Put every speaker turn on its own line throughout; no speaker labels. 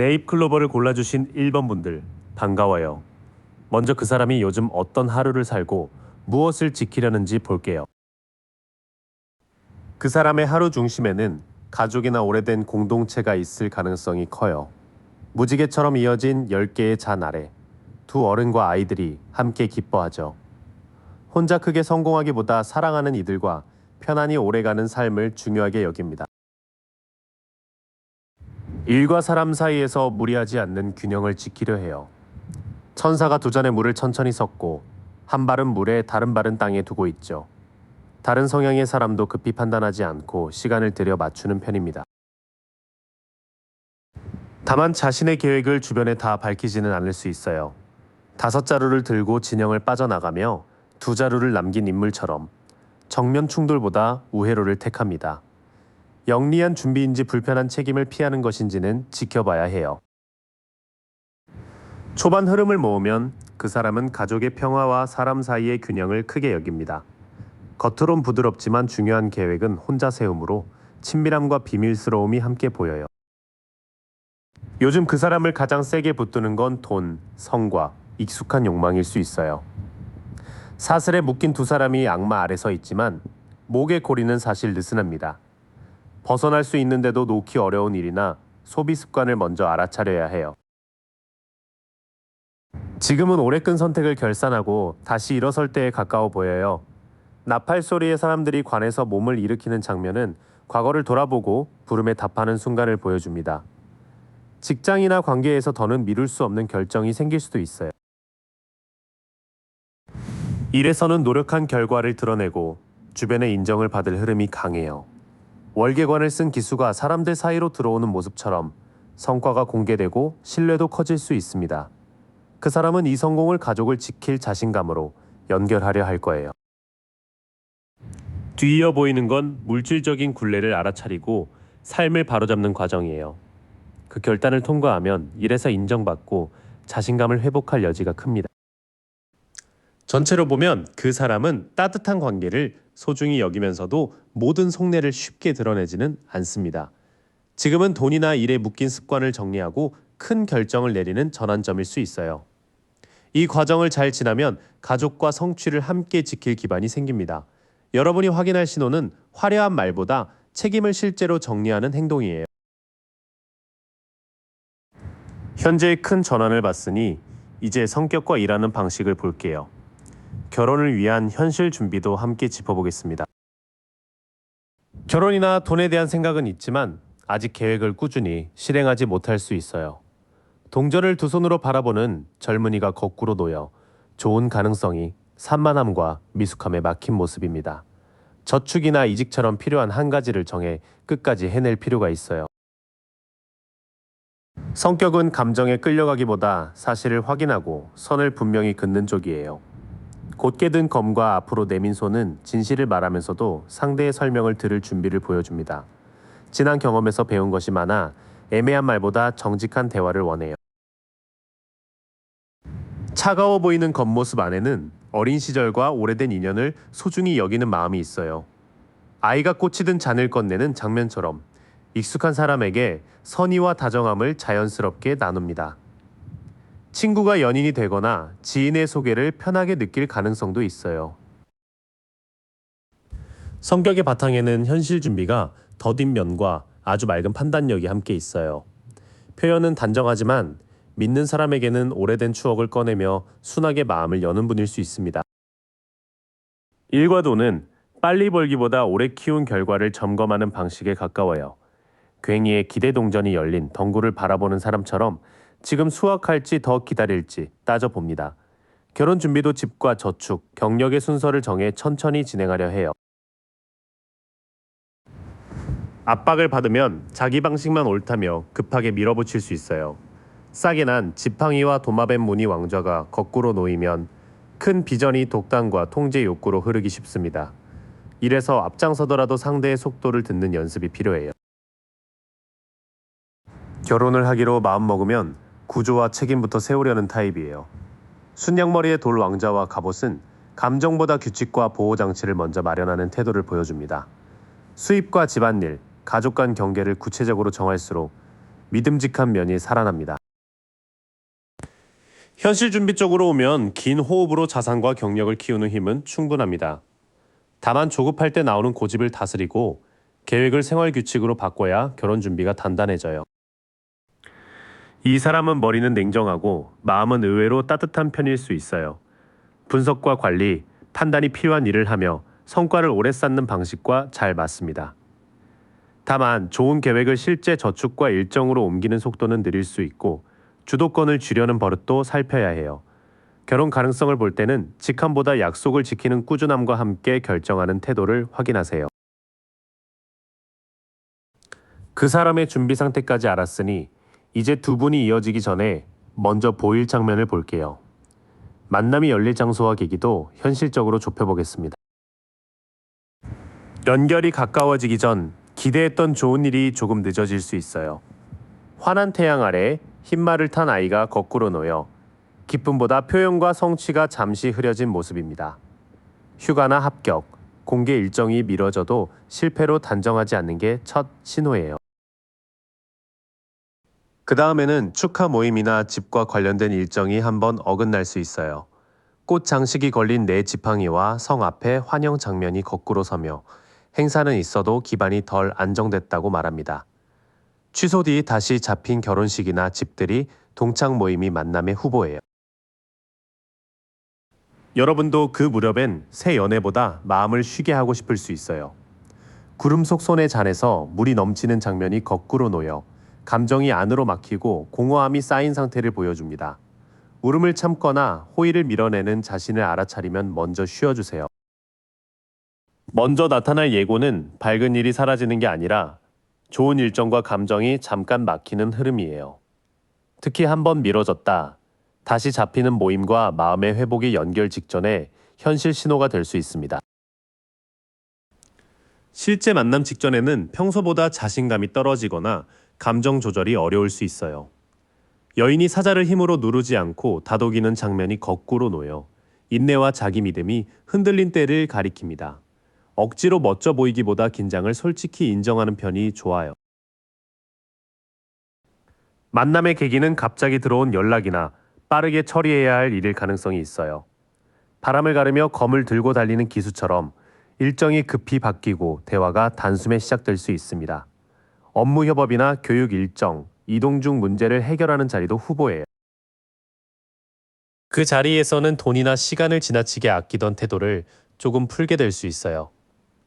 네잎클로버를 골라주신 1번 분들 반가워요. 먼저 그 사람이 요즘 어떤 하루를 살고 무엇을 지키려는지 볼게요. 그 사람의 하루 중심에는 가족이나 오래된 공동체가 있을 가능성이 커요. 무지개처럼 이어진 10개의 잔 아래 두 어른과 아이들이 함께 기뻐하죠. 혼자 크게 성공하기보다 사랑하는 이들과 편안히 오래가는 삶을 중요하게 여깁니다. 일과 사람 사이에서 무리하지 않는 균형을 지키려 해요. 천사가 두 잔의 물을 천천히 섞고 한 발은 물에 다른 발은 땅에 두고 있죠. 다른 성향의 사람도 급히 판단하지 않고 시간을 들여 맞추는 편입니다. 다만 자신의 계획을 주변에 다 밝히지는 않을 수 있어요. 5자루를 들고 진영을 빠져나가며 2자루를 남긴 인물처럼 정면 충돌보다 우회로를 택합니다. 영리한 준비인지 불편한 책임을 피하는 것인지는 지켜봐야 해요. 초반 흐름을 모으면 그 사람은 가족의 평화와 사람 사이의 균형을 크게 여깁니다. 겉으론 부드럽지만 중요한 계획은 혼자 세우므로 친밀함과 비밀스러움이 함께 보여요. 요즘 그 사람을 가장 세게 붙드는 건 돈, 성과, 익숙한 욕망일 수 있어요. 사슬에 묶인 두 사람이 악마 아래 서 있지만 목의 고리는 사실 느슨합니다. 벗어날 수 있는데도 놓기 어려운 일이나 소비 습관을 먼저 알아차려야 해요. 지금은 오래 끈 선택을 결산하고 다시 일어설 때에 가까워 보여요. 나팔 소리에 사람들이 관에서 몸을 일으키는 장면은 과거를 돌아보고 부름에 답하는 순간을 보여줍니다. 직장이나 관계에서 더는 미룰 수 없는 결정이 생길 수도 있어요. 일에서는 노력한 결과를 드러내고 주변의 인정을 받을 흐름이 강해요. 월계관을 쓴 기수가 사람들 사이로 들어오는 모습처럼 성과가 공개되고 신뢰도 커질 수 있습니다. 그 사람은 이 성공을 가족을 지킬 자신감으로 연결하려 할 거예요. 뒤이어 보이는 건 물질적인 굴레를 알아차리고 삶을 바로잡는 과정이에요. 그 결단을 통과하면 일에서 인정받고 자신감을 회복할 여지가 큽니다. 전체로 보면 그 사람은 따뜻한 관계를 소중히 여기면서도 모든 속내를 쉽게 드러내지는 않습니다. 지금은 돈이나 일에 묶인 습관을 정리하고 큰 결정을 내리는 전환점일 수 있어요. 이 과정을 잘 지나면 가족과 성취를 함께 지킬 기반이 생깁니다. 여러분이 확인할 신호는 화려한 말보다 책임을 실제로 정리하는 행동이에요. 현재의 큰 전환을 봤으니 이제 성격과 일하는 방식을 볼게요. 결혼을 위한 현실 준비도 함께 짚어보겠습니다. 결혼이나 돈에 대한 생각은 있지만 아직 계획을 꾸준히 실행하지 못할 수 있어요. 동전을 두 손으로 바라보는 젊은이가 거꾸로 놓여 좋은 가능성이 산만함과 미숙함에 막힌 모습입니다. 저축이나 이직처럼 필요한 한 가지를 정해 끝까지 해낼 필요가 있어요. 성격은 감정에 끌려가기보다 사실을 확인하고 선을 분명히 긋는 쪽이에요. 곧게 든 검과 앞으로 내민 손은 진실을 말하면서도 상대의 설명을 들을 준비를 보여줍니다. 지난 경험에서 배운 것이 많아 애매한 말보다 정직한 대화를 원해요. 차가워 보이는 겉모습 안에는 어린 시절과 오래된 인연을 소중히 여기는 마음이 있어요. 아이가 꽂히든 잔을 건네는 장면처럼 익숙한 사람에게 선의와 다정함을 자연스럽게 나눕니다. 친구가 연인이 되거나 지인의 소개를 편하게 느낄 가능성도 있어요. 성격의 바탕에는 현실 준비가 더딘 면과 아주 맑은 판단력이 함께 있어요. 표현은 단정하지만 믿는 사람에게는 오래된 추억을 꺼내며 순하게 마음을 여는 분일 수 있습니다. 일과 돈은 빨리 벌기보다 오래 키운 결과를 점검하는 방식에 가까워요. 괭이에 기대 동전이 열린 덩굴을 바라보는 사람처럼 지금 수확할지 더 기다릴지 따져봅니다. 결혼 준비도 집과 저축, 경력의 순서를 정해 천천히 진행하려 해요. 압박을 받으면 자기 방식만 옳다며 급하게 밀어붙일 수 있어요. 싸게 난 지팡이와 도마뱀 무늬 왕좌가 거꾸로 놓이면 큰 비전이 독단과 통제 욕구로 흐르기 쉽습니다. 이래서 앞장서더라도 상대의 속도를 듣는 연습이 필요해요. 결혼을 하기로 마음먹으면 구조와 책임부터 세우려는 타입이에요. 순양머리의 돌 왕자와 갑옷은 감정보다 규칙과 보호장치를 먼저 마련하는 태도를 보여줍니다. 수입과 집안일, 가족 간 경계를 구체적으로 정할수록 믿음직한 면이 살아납니다. 현실 준비 쪽으로 오면 긴 호흡으로 자산과 경력을 키우는 힘은 충분합니다. 다만 조급할 때 나오는 고집을 다스리고 계획을 생활 규칙으로 바꿔야 결혼 준비가 단단해져요. 이 사람은 머리는 냉정하고 마음은 의외로 따뜻한 편일 수 있어요. 분석과 관리, 판단이 필요한 일을 하며 성과를 오래 쌓는 방식과 잘 맞습니다. 다만 좋은 계획을 실제 저축과 일정으로 옮기는 속도는 느릴 수 있고 주도권을 쥐려는 버릇도 살펴야 해요. 결혼 가능성을 볼 때는 직함보다 약속을 지키는 꾸준함과 함께 결정하는 태도를 확인하세요. 그 사람의 준비 상태까지 알았으니 이제 두 분이 이어지기 전에 먼저 보일 장면을 볼게요. 만남이 열릴 장소와 계기도 현실적으로 좁혀보겠습니다. 연결이 가까워지기 전 기대했던 좋은 일이 조금 늦어질 수 있어요. 환한 태양 아래 흰말을 탄 아이가 거꾸로 놓여 기쁨보다 표현과 성취가 잠시 흐려진 모습입니다. 휴가나 합격, 공개 일정이 미뤄져도 실패로 단정하지 않는 게 첫 신호예요. 그 다음에는 축하 모임이나 집과 관련된 일정이 한번 어긋날 수 있어요. 꽃 장식이 걸린 내 지팡이와 성 앞에 환영 장면이 거꾸로 서며 행사는 있어도 기반이 덜 안정됐다고 말합니다. 취소 뒤 다시 잡힌 결혼식이나 집들이 동창 모임이 만남의 후보예요. 여러분도 그 무렵엔 새 연애보다 마음을 쉬게 하고 싶을 수 있어요. 구름 속 손에 잔에서 물이 넘치는 장면이 거꾸로 놓여 감정이 안으로 막히고 공허함이 쌓인 상태를 보여줍니다. 울음을 참거나 호의를 밀어내는 자신을 알아차리면 먼저 쉬어주세요. 먼저 나타날 예고는 밝은 일이 사라지는 게 아니라 좋은 일정과 감정이 잠깐 막히는 흐름이에요. 특히 한번 미뤄졌다, 다시 잡히는 모임과 마음의 회복이 연결 직전에 현실 신호가 될 수 있습니다. 실제 만남 직전에는 평소보다 자신감이 떨어지거나 감정 조절이 어려울 수 있어요. 여인이 사자를 힘으로 누르지 않고 다독이는 장면이 거꾸로 놓여 인내와 자기 믿음이 흔들린 때를 가리킵니다. 억지로 멋져 보이기보다 긴장을 솔직히 인정하는 편이 좋아요. 만남의 계기는 갑자기 들어온 연락이나 빠르게 처리해야 할 일일 가능성이 있어요. 바람을 가르며 검을 들고 달리는 기수처럼 일정이 급히 바뀌고 대화가 단숨에 시작될 수 있습니다. 업무 협업이나 교육 일정, 이동 중 문제를 해결하는 자리도 후보예요. 그 자리에서는 돈이나 시간을 지나치게 아끼던 태도를 조금 풀게 될 수 있어요.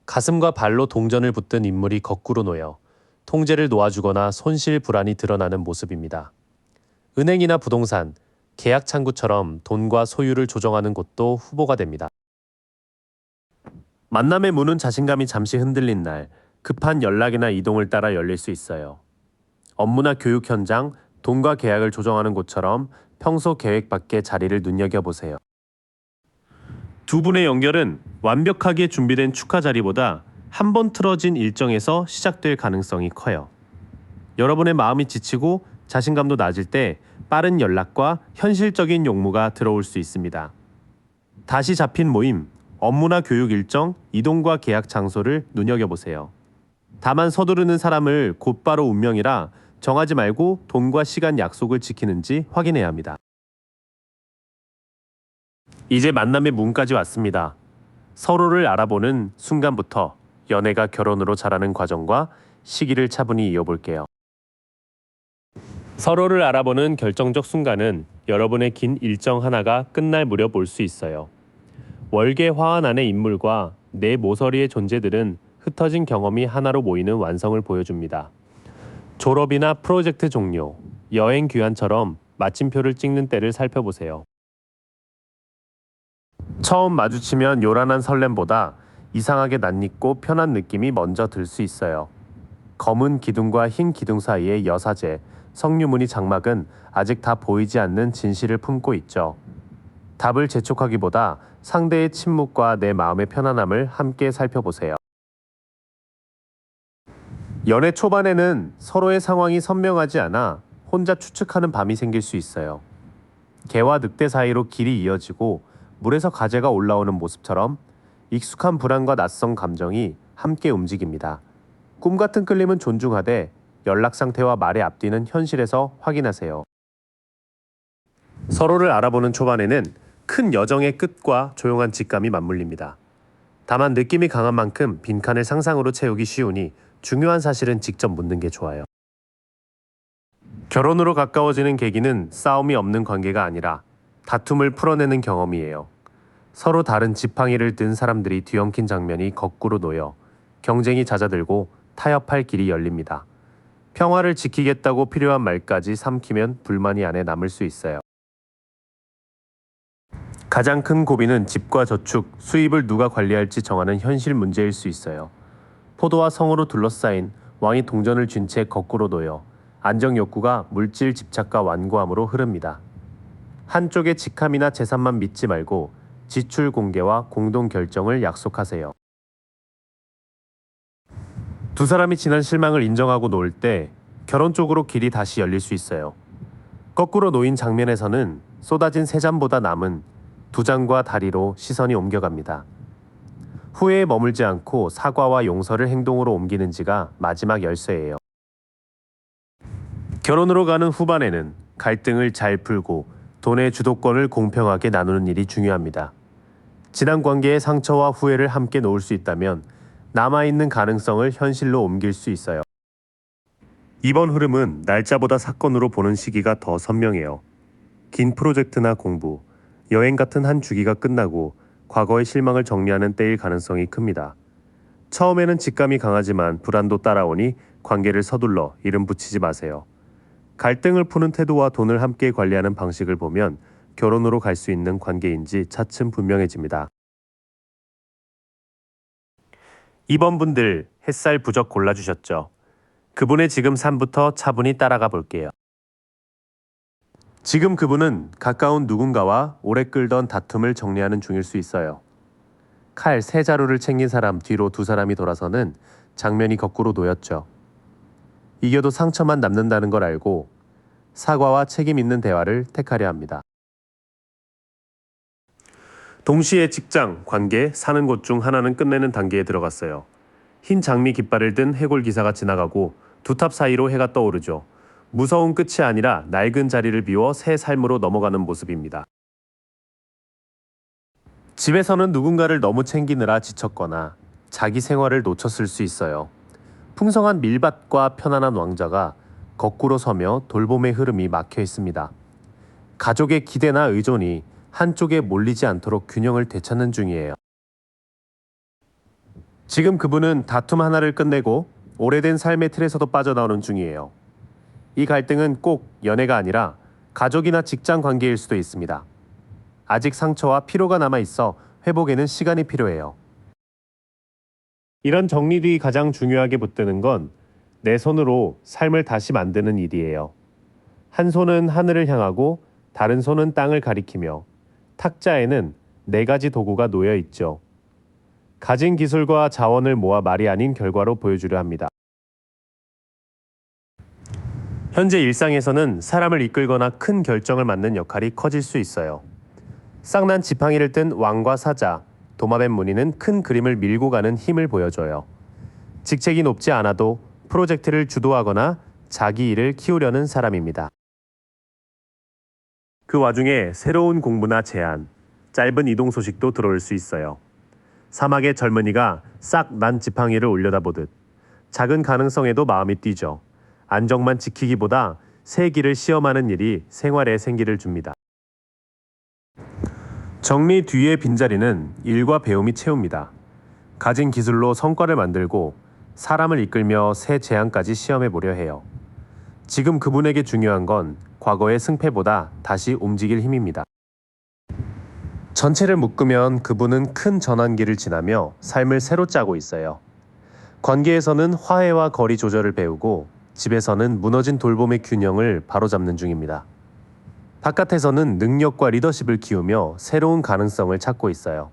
가슴과 발로 동전을 붙든 인물이 거꾸로 놓여 통제를 놓아주거나 손실 불안이 드러나는 모습입니다. 은행이나 부동산, 계약 창구처럼 돈과 소유를 조정하는 곳도 후보가 됩니다. 만남의 문은 자신감이 잠시 흔들린 날, 급한 연락이나 이동을 따라 열릴 수 있어요. 업무나 교육 현장, 돈과 계약을 조정하는 곳처럼 평소 계획 밖의 자리를 눈여겨보세요. 두 분의 연결은 완벽하게 준비된 축하 자리보다 한 번 틀어진 일정에서 시작될 가능성이 커요. 여러분의 마음이 지치고 자신감도 낮을 때 빠른 연락과 현실적인 용무가 들어올 수 있습니다. 다시 잡힌 모임, 업무나 교육 일정, 이동과 계약 장소를 눈여겨보세요. 다만 서두르는 사람을 곧바로 운명이라 정하지 말고 돈과 시간 약속을 지키는지 확인해야 합니다. 이제 만남의 문까지 왔습니다. 서로를 알아보는 순간부터 연애가 결혼으로 자라는 과정과 시기를 차분히 이어볼게요. 서로를 알아보는 결정적 순간은 여러분의 긴 일정 하나가 끝날 무렵 올 수 있어요. 월계 화환 안의 인물과 내 모서리의 존재들은 흩어진 경험이 하나로 모이는 완성을 보여줍니다. 졸업이나 프로젝트 종료, 여행 귀환처럼 마침표를 찍는 때를 살펴보세요. 처음 마주치면 요란한 설렘보다 이상하게 낯익고 편한 느낌이 먼저 들 수 있어요. 검은 기둥과 흰 기둥 사이의 여사제, 석류무늬 장막은 아직 다 보이지 않는 진실을 품고 있죠. 답을 재촉하기보다 상대의 침묵과 내 마음의 편안함을 함께 살펴보세요. 연애 초반에는 서로의 상황이 선명하지 않아 혼자 추측하는 밤이 생길 수 있어요. 개와 늑대 사이로 길이 이어지고 물에서 가재가 올라오는 모습처럼 익숙한 불안과 낯선 감정이 함께 움직입니다. 꿈 같은 끌림은 존중하되 연락 상태와 말의 앞뒤는 현실에서 확인하세요. 서로를 알아보는 초반에는 큰 여정의 끝과 조용한 직감이 맞물립니다. 다만 느낌이 강한 만큼 빈칸을 상상으로 채우기 쉬우니 중요한 사실은 직접 묻는 게 좋아요. 결혼으로 가까워지는 계기는 싸움이 없는 관계가 아니라 다툼을 풀어내는 경험이에요. 서로 다른 지팡이를 든 사람들이 뒤엉킨 장면이 거꾸로 놓여 경쟁이 잦아들고 타협할 길이 열립니다. 평화를 지키겠다고 필요한 말까지 삼키면 불만이 안에 남을 수 있어요. 가장 큰 고비는 집과 저축, 수입을 누가 관리할지 정하는 현실 문제일 수 있어요. 포도와 성으로 둘러싸인 왕이 동전을 쥔 채 거꾸로 놓여 안정 욕구가 물질 집착과 완고함으로 흐릅니다. 한쪽의 직함이나 재산만 믿지 말고 지출 공개와 공동 결정을 약속하세요. 두 사람이 지난 실망을 인정하고 놓을 때 결혼 쪽으로 길이 다시 열릴 수 있어요. 거꾸로 놓인 장면에서는 쏟아진 세 잔보다 남은 두 잔과 다리로 시선이 옮겨갑니다. 후회에 머물지 않고 사과와 용서를 행동으로 옮기는지가 마지막 열쇠예요. 결혼으로 가는 후반에는 갈등을 잘 풀고 돈의 주도권을 공평하게 나누는 일이 중요합니다. 지난 관계의 상처와 후회를 함께 놓을 수 있다면 남아있는 가능성을 현실로 옮길 수 있어요. 이번 흐름은 날짜보다 사건으로 보는 시기가 더 선명해요. 긴 프로젝트나 공부, 여행 같은 한 주기가 끝나고 과거의 실망을 정리하는 때일 가능성이 큽니다. 처음에는 직감이 강하지만 불안도 따라오니 관계를 서둘러 이름 붙이지 마세요. 갈등을 푸는 태도와 돈을 함께 관리하는 방식을 보면 결혼으로 갈 수 있는 관계인지 차츰 분명해집니다. 2번 분들 햇살 부적 골라주셨죠? 그분의 지금 삶부터 차분히 따라가 볼게요. 지금 그분은 가까운 누군가와 오래 끌던 다툼을 정리하는 중일 수 있어요. 칼 세 자루를 챙긴 사람 뒤로 두 사람이 돌아서는 장면이 거꾸로 놓였죠. 이겨도 상처만 남는다는 걸 알고 사과와 책임 있는 대화를 택하려 합니다. 동시에 직장, 관계, 사는 곳 중 하나는 끝내는 단계에 들어갔어요. 흰 장미 깃발을 든 해골 기사가 지나가고 두 탑 사이로 해가 떠오르죠. 무서운 끝이 아니라 낡은 자리를 비워 새 삶으로 넘어가는 모습입니다. 집에서는 누군가를 너무 챙기느라 지쳤거나 자기 생활을 놓쳤을 수 있어요. 풍성한 밀밭과 편안한 왕자가 거꾸로 서며 돌봄의 흐름이 막혀 있습니다. 가족의 기대나 의존이 한쪽에 몰리지 않도록 균형을 되찾는 중이에요. 지금 그분은 다툼 하나를 끝내고 오래된 삶의 틀에서도 빠져나오는 중이에요. 이 갈등은 꼭 연애가 아니라 가족이나 직장 관계일 수도 있습니다. 아직 상처와 피로가 남아 있어 회복에는 시간이 필요해요. 이런 정리 뒤 가장 중요하게 붙드는 건 내 손으로 삶을 다시 만드는 일이에요. 한 손은 하늘을 향하고 다른 손은 땅을 가리키며 탁자에는 4가지 도구가 놓여 있죠. 가진 기술과 자원을 모아 말이 아닌 결과로 보여주려 합니다. 현재 일상에서는 사람을 이끌거나 큰 결정을 맡는 역할이 커질 수 있어요. 쌍난 지팡이를 든 왕과 사자, 도마뱀 무늬는 큰 그림을 밀고 가는 힘을 보여줘요. 직책이 높지 않아도 프로젝트를 주도하거나 자기 일을 키우려는 사람입니다. 그 와중에 새로운 공부나 제안, 짧은 이동 소식도 들어올 수 있어요. 사막의 젊은이가 싹 난 지팡이를 올려다보듯 작은 가능성에도 마음이 뛰죠. 안정만 지키기보다 새 길을 시험하는 일이 생활에 생기를 줍니다. 정리 뒤의 빈자리는 일과 배움이 채웁니다. 가진 기술로 성과를 만들고 사람을 이끌며 새 재앙까지 시험해 보려 해요. 지금 그분에게 중요한 건 과거의 승패보다 다시 움직일 힘입니다. 전체를 묶으면 그분은 큰 전환기를 지나며 삶을 새로 짜고 있어요. 관계에서는 화해와 거리 조절을 배우고 집에서는 무너진 돌봄의 균형을 바로잡는 중입니다. 바깥에서는 능력과 리더십을 키우며 새로운 가능성을 찾고 있어요.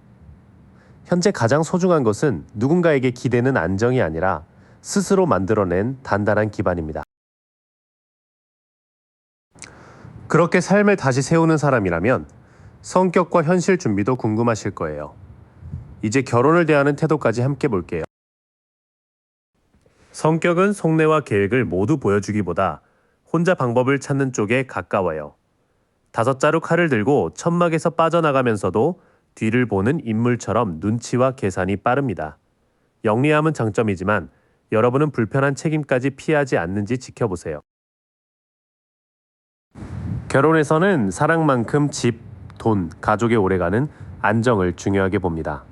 현재 가장 소중한 것은 누군가에게 기대는 안정이 아니라 스스로 만들어낸 단단한 기반입니다. 그렇게 삶을 다시 세우는 사람이라면 성격과 현실 준비도 궁금하실 거예요. 이제 결혼을 대하는 태도까지 함께 볼게요. 성격은 속내와 계획을 모두 보여주기보다 혼자 방법을 찾는 쪽에 가까워요. 5자루 칼을 들고 천막에서 빠져나가면서도 뒤를 보는 인물처럼 눈치와 계산이 빠릅니다. 영리함은 장점이지만 여러분은 불편한 책임까지 피하지 않는지 지켜보세요. 결혼에서는 사랑만큼 집, 돈, 가족의 오래가는 안정을 중요하게 봅니다.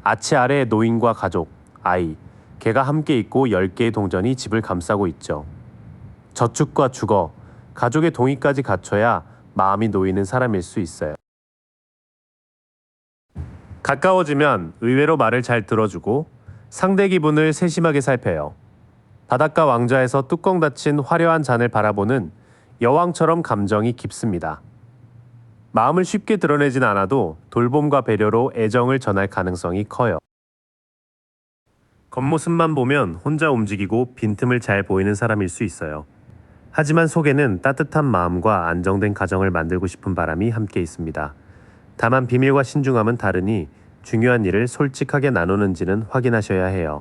아치 아래 노인과 가족, 아이, 개가 함께 있고 10개의 동전이 집을 감싸고 있죠. 저축과 주거, 가족의 동의까지 갖춰야 마음이 놓이는 사람일 수 있어요. 가까워지면 의외로 말을 잘 들어주고 상대 기분을 세심하게 살펴요. 바닷가 왕좌에서 뚜껑 닫힌 화려한 잔을 바라보는 여왕처럼 감정이 깊습니다. 마음을 쉽게 드러내진 않아도 돌봄과 배려로 애정을 전할 가능성이 커요. 겉모습만 보면 혼자 움직이고 빈틈을 잘 보이는 사람일 수 있어요. 하지만 속에는 따뜻한 마음과 안정된 가정을 만들고 싶은 바람이 함께 있습니다. 다만 비밀과 신중함은 다르니 중요한 일을 솔직하게 나누는지는 확인하셔야 해요.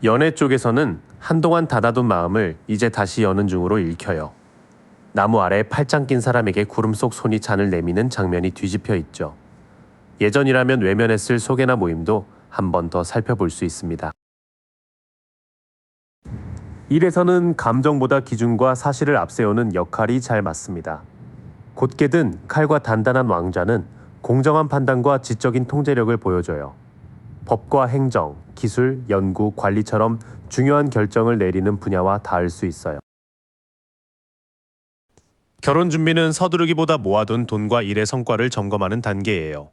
연애 쪽에서는 한동안 닫아둔 마음을 이제 다시 여는 중으로 읽혀요. 나무 아래 팔짱 낀 사람에게 구름 속 손이 잔을 내미는 장면이 뒤집혀 있죠. 예전이라면 외면했을 소개나 모임도 한 번 더 살펴볼 수 있습니다. 일에서는 감정보다 기준과 사실을 앞세우는 역할이 잘 맞습니다. 곧게 든 칼과 단단한 왕좌는 공정한 판단과 지적인 통제력을 보여줘요. 법과 행정, 기술, 연구, 관리처럼 중요한 결정을 내리는 분야와 닿을 수 있어요. 결혼 준비는 서두르기보다 모아둔 돈과 일의 성과를 점검하는 단계예요.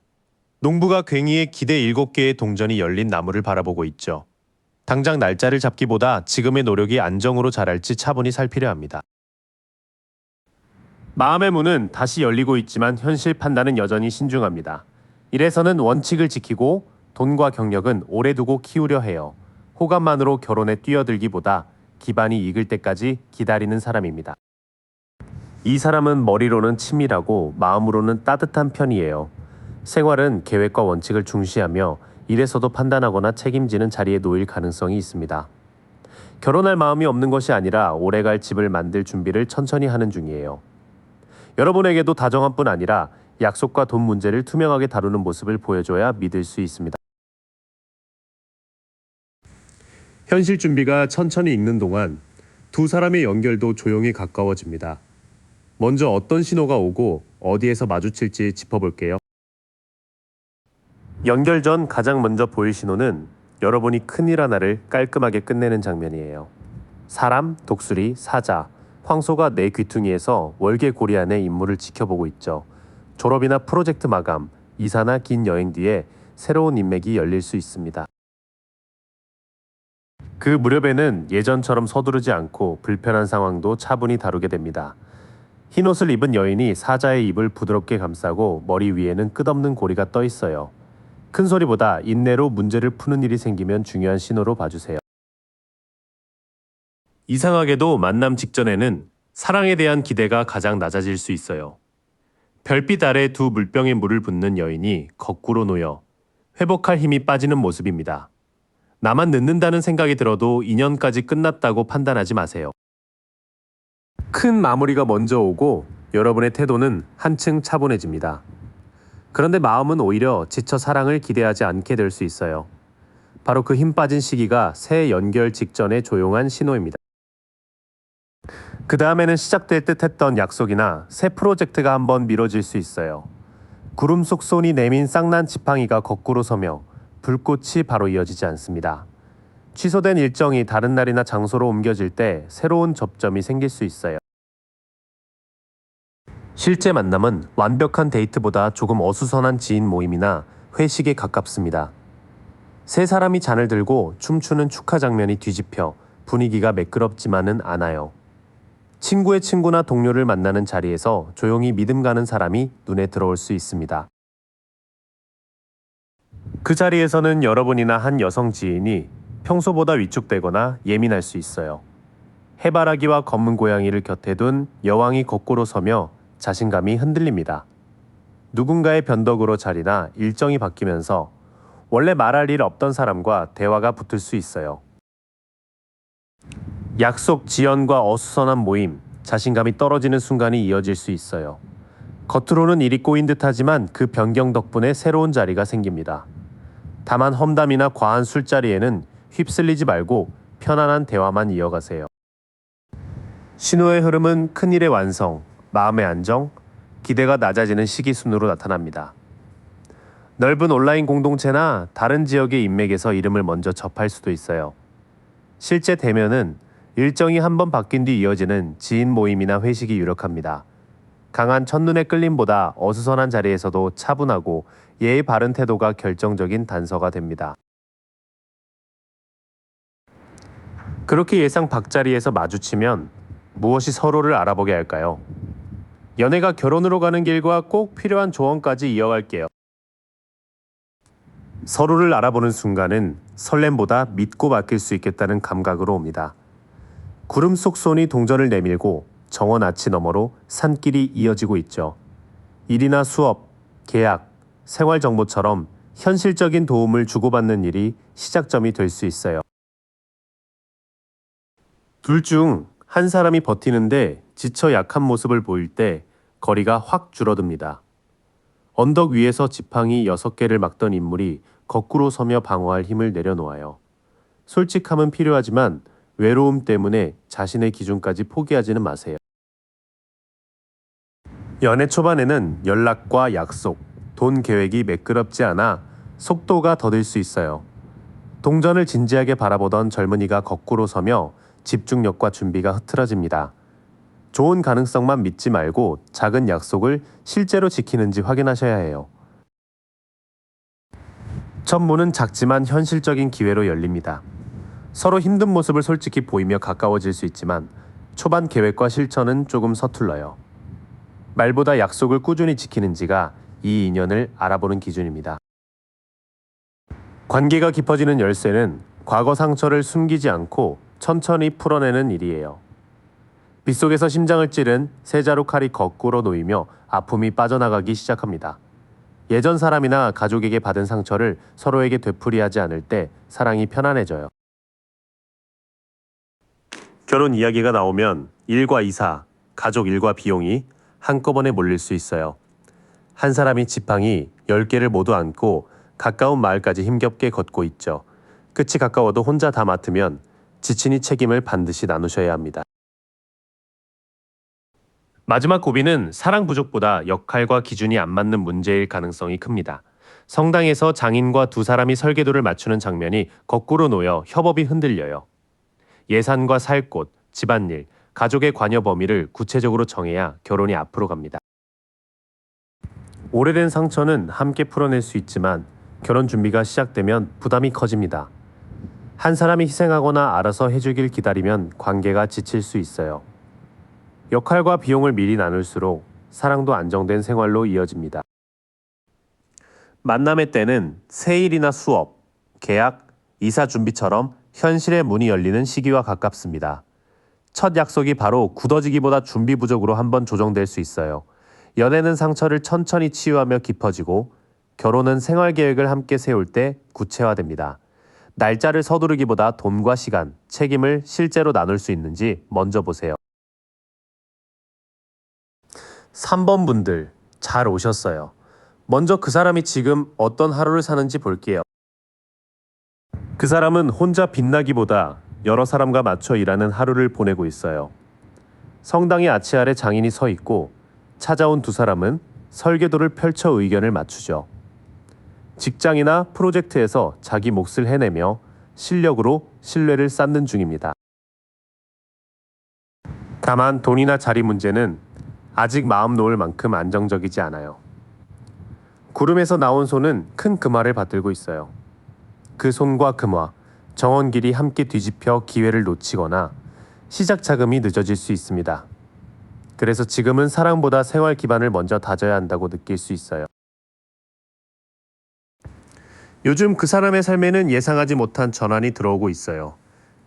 농부가 괭이에 기대 7개의 동전이 열린 나무를 바라보고 있죠. 당장 날짜를 잡기보다 지금의 노력이 안정으로 자랄지 차분히 살피려 합니다. 마음의 문은 다시 열리고 있지만 현실 판단은 여전히 신중합니다. 일에서는 원칙을 지키고 돈과 경력은 오래 두고 키우려 해요. 호감만으로 결혼에 뛰어들기보다 기반이 익을 때까지 기다리는 사람입니다. 이 사람은 머리로는 치밀하고 마음으로는 따뜻한 편이에요. 생활은 계획과 원칙을 중시하며 일에서도 판단하거나 책임지는 자리에 놓일 가능성이 있습니다. 결혼할 마음이 없는 것이 아니라 오래갈 집을 만들 준비를 천천히 하는 중이에요. 여러분에게도 다정한 뿐 아니라 약속과 돈 문제를 투명하게 다루는 모습을 보여줘야 믿을 수 있습니다. 현실 준비가 천천히 익는 동안 두 사람의 연결도 조용히 가까워집니다. 먼저 어떤 신호가 오고 어디에서 마주칠지 짚어볼게요. 연결 전 가장 먼저 보일 신호는 여러분이 큰일 하나를 깔끔하게 끝내는 장면이에요. 사람, 독수리, 사자, 황소가 내 귀퉁이에서 월계고리 안의 임무를 지켜보고 있죠. 졸업이나 프로젝트 마감, 이사나 긴 여행 뒤에 새로운 인맥이 열릴 수 있습니다. 그 무렵에는 예전처럼 서두르지 않고 불편한 상황도 차분히 다루게 됩니다. 흰옷을 입은 여인이 사자의 입을 부드럽게 감싸고 머리 위에는 끝없는 고리가 떠 있어요. 큰 소리보다 인내로 문제를 푸는 일이 생기면 중요한 신호로 봐주세요. 이상하게도 만남 직전에는 사랑에 대한 기대가 가장 낮아질 수 있어요. 별빛 아래 두 물병에 물을 붓는 여인이 거꾸로 놓여 회복할 힘이 빠지는 모습입니다. 나만 늦는다는 생각이 들어도 인연까지 끝났다고 판단하지 마세요. 큰 마무리가 먼저 오고 여러분의 태도는 한층 차분해집니다. 그런데 마음은 오히려 지쳐 사랑을 기대하지 않게 될 수 있어요. 바로 그 힘 빠진 시기가 새 연결 직전의 조용한 신호입니다. 그 다음에는 시작될 듯 했던 약속이나 새 프로젝트가 한번 미뤄질 수 있어요. 구름 속 손이 내민 쌍난 지팡이가 거꾸로 서며 불꽃이 바로 이어지지 않습니다. 취소된 일정이 다른 날이나 장소로 옮겨질 때 새로운 접점이 생길 수 있어요. 실제 만남은 완벽한 데이트보다 조금 어수선한 지인 모임이나 회식에 가깝습니다. 세 사람이 잔을 들고 춤추는 축하 장면이 뒤집혀 분위기가 매끄럽지만은 않아요. 친구의 친구나 동료를 만나는 자리에서 조용히 믿음 가는 사람이 눈에 들어올 수 있습니다. 그 자리에서는 여러분이나 한 여성 지인이 평소보다 위축되거나 예민할 수 있어요. 해바라기와 검은 고양이를 곁에 둔 여왕이 거꾸로 서며 자신감이 흔들립니다. 누군가의 변덕으로 자리나 일정이 바뀌면서 원래 말할 일 없던 사람과 대화가 붙을 수 있어요. 약속 지연과 어수선한 모임, 자신감이 떨어지는 순간이 이어질 수 있어요. 겉으로는 일이 꼬인 듯하지만 그 변경 덕분에 새로운 자리가 생깁니다. 다만 험담이나 과한 술자리에는 휩쓸리지 말고 편안한 대화만 이어가세요. 신호의 흐름은 큰일의 완성, 마음의 안정, 기대가 낮아지는 시기 순으로 나타납니다. 넓은 온라인 공동체나 다른 지역의 인맥에서 이름을 먼저 접할 수도 있어요. 실제 대면은 일정이 한번 바뀐 뒤 이어지는 지인 모임이나 회식이 유력합니다. 강한 첫눈에 끌림보다 어수선한 자리에서도 차분하고 예의 바른 태도가 결정적인 단서가 됩니다. 그렇게 예상 밖자리에서 마주치면 무엇이 서로를 알아보게 할까요? 연애가 결혼으로 가는 길과 꼭 필요한 조언까지 이어갈게요. 서로를 알아보는 순간은 설렘보다 믿고 맡길 수 있겠다는 감각으로 옵니다. 구름 속 손이 동전을 내밀고 정원 아치 너머로 산길이 이어지고 있죠. 일이나 수업, 계약, 생활 정보처럼 현실적인 도움을 주고받는 일이 시작점이 될 수 있어요. 둘 중 한 사람이 버티는데 지쳐 약한 모습을 보일 때 거리가 확 줄어듭니다. 언덕 위에서 지팡이 6개를 막던 인물이 거꾸로 서며 방어할 힘을 내려놓아요. 솔직함은 필요하지만 외로움 때문에 자신의 기준까지 포기하지는 마세요. 연애 초반에는 연락과 약속, 돈 계획이 매끄럽지 않아 속도가 더딜 수 있어요. 동전을 진지하게 바라보던 젊은이가 거꾸로 서며 집중력과 준비가 흐트러집니다. 좋은 가능성만 믿지 말고 작은 약속을 실제로 지키는지 확인하셔야 해요. 첫 문은 작지만 현실적인 기회로 열립니다. 서로 힘든 모습을 솔직히 보이며 가까워질 수 있지만 초반 계획과 실천은 조금 서툴러요. 말보다 약속을 꾸준히 지키는지가 이 인연을 알아보는 기준입니다. 관계가 깊어지는 열쇠는 과거 상처를 숨기지 않고 천천히 풀어내는 일이에요. 빗속에서 심장을 찌른 세자루 칼이 거꾸로 놓이며 아픔이 빠져나가기 시작합니다. 예전 사람이나 가족에게 받은 상처를 서로에게 되풀이하지 않을 때 사랑이 편안해져요. 결혼 이야기가 나오면 일과 이사, 가족 일과 비용이 한꺼번에 몰릴 수 있어요. 한 사람이 지팡이 10개를 모두 안고 가까운 마을까지 힘겹게 걷고 있죠. 끝이 가까워도 혼자 다 맡으면 지친이 책임을 반드시 나누셔야 합니다. 마지막 고비는 사랑 부족보다 역할과 기준이 안 맞는 문제일 가능성이 큽니다. 성당에서 장인과 두 사람이 설계도를 맞추는 장면이 거꾸로 놓여 협업이 흔들려요. 예산과 살 곳, 집안일, 가족의 관여 범위를 구체적으로 정해야 결혼이 앞으로 갑니다. 오래된 상처는 함께 풀어낼 수 있지만 결혼 준비가 시작되면 부담이 커집니다. 한 사람이 희생하거나 알아서 해주길 기다리면 관계가 지칠 수 있어요. 역할과 비용을 미리 나눌수록 사랑도 안정된 생활로 이어집니다. 만남의 때는 생일이나 수업, 계약, 이사 준비처럼 현실의 문이 열리는 시기와 가깝습니다. 첫 약속이 바로 굳어지기보다 준비 부족으로 한번 조정될 수 있어요. 연애는 상처를 천천히 치유하며 깊어지고 결혼은 생활 계획을 함께 세울 때 구체화됩니다. 날짜를 서두르기보다 돈과 시간, 책임을 실제로 나눌 수 있는지 먼저 보세요. 3번 분들, 잘 오셨어요. 먼저 그 사람이 지금 어떤 하루를 사는지 볼게요. 그 사람은 혼자 빛나기보다 여러 사람과 맞춰 일하는 하루를 보내고 있어요. 성당의 아치 아래 장인이 서 있고 찾아온 두 사람은 설계도를 펼쳐 의견을 맞추죠. 직장이나 프로젝트에서 자기 몫을 해내며 실력으로 신뢰를 쌓는 중입니다. 다만 돈이나 자리 문제는 아직 마음 놓을 만큼 안정적이지 않아요. 구름에서 나온 손은 큰 금화를 받들고 있어요. 그 손과 금화, 정원길이 함께 뒤집혀 기회를 놓치거나 시작 자금이 늦어질 수 있습니다. 그래서 지금은 사랑보다 생활 기반을 먼저 다져야 한다고 느낄 수 있어요. 요즘 그 사람의 삶에는 예상하지 못한 전환이 들어오고 있어요.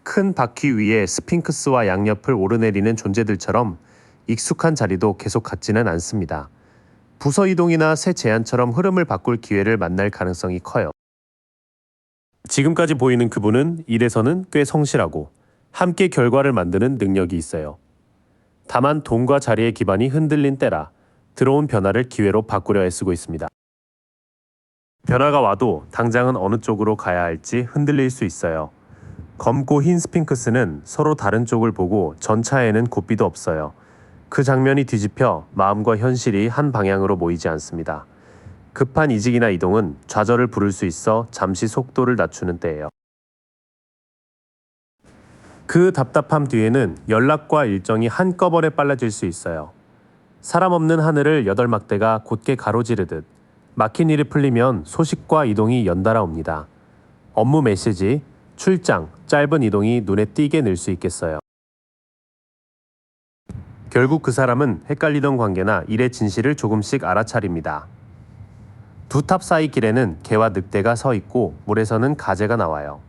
큰 바퀴 위에 스핑크스와 양옆을 오르내리는 존재들처럼 익숙한 자리도 계속 같지는 않습니다. 부서 이동이나 새 제안처럼 흐름을 바꿀 기회를 만날 가능성이 커요. 지금까지 보이는 그분은 일에서는 꽤 성실하고 함께 결과를 만드는 능력이 있어요. 다만 돈과 자리의 기반이 흔들린 때라 들어온 변화를 기회로 바꾸려 애쓰고 있습니다. 변화가 와도 당장은 어느 쪽으로 가야 할지 흔들릴 수 있어요. 검고 흰 스핑크스는 서로 다른 쪽을 보고 전차에는 고삐도 없어요. 그 장면이 뒤집혀 마음과 현실이 한 방향으로 모이지 않습니다. 급한 이직이나 이동은 좌절을 부를 수 있어 잠시 속도를 낮추는 때예요. 그 답답함 뒤에는 연락과 일정이 한꺼번에 빨라질 수 있어요. 사람 없는 하늘을 8막대가 곧게 가로지르듯 막힌 일이 풀리면 소식과 이동이 연달아 옵니다. 업무 메시지, 출장, 짧은 이동이 눈에 띄게 늘 수 있겠어요. 결국 그 사람은 헷갈리던 관계나 일의 진실을 조금씩 알아차립니다. 두 탑 사이 길에는 개와 늑대가 서 있고 물에서는 가재가 나와요.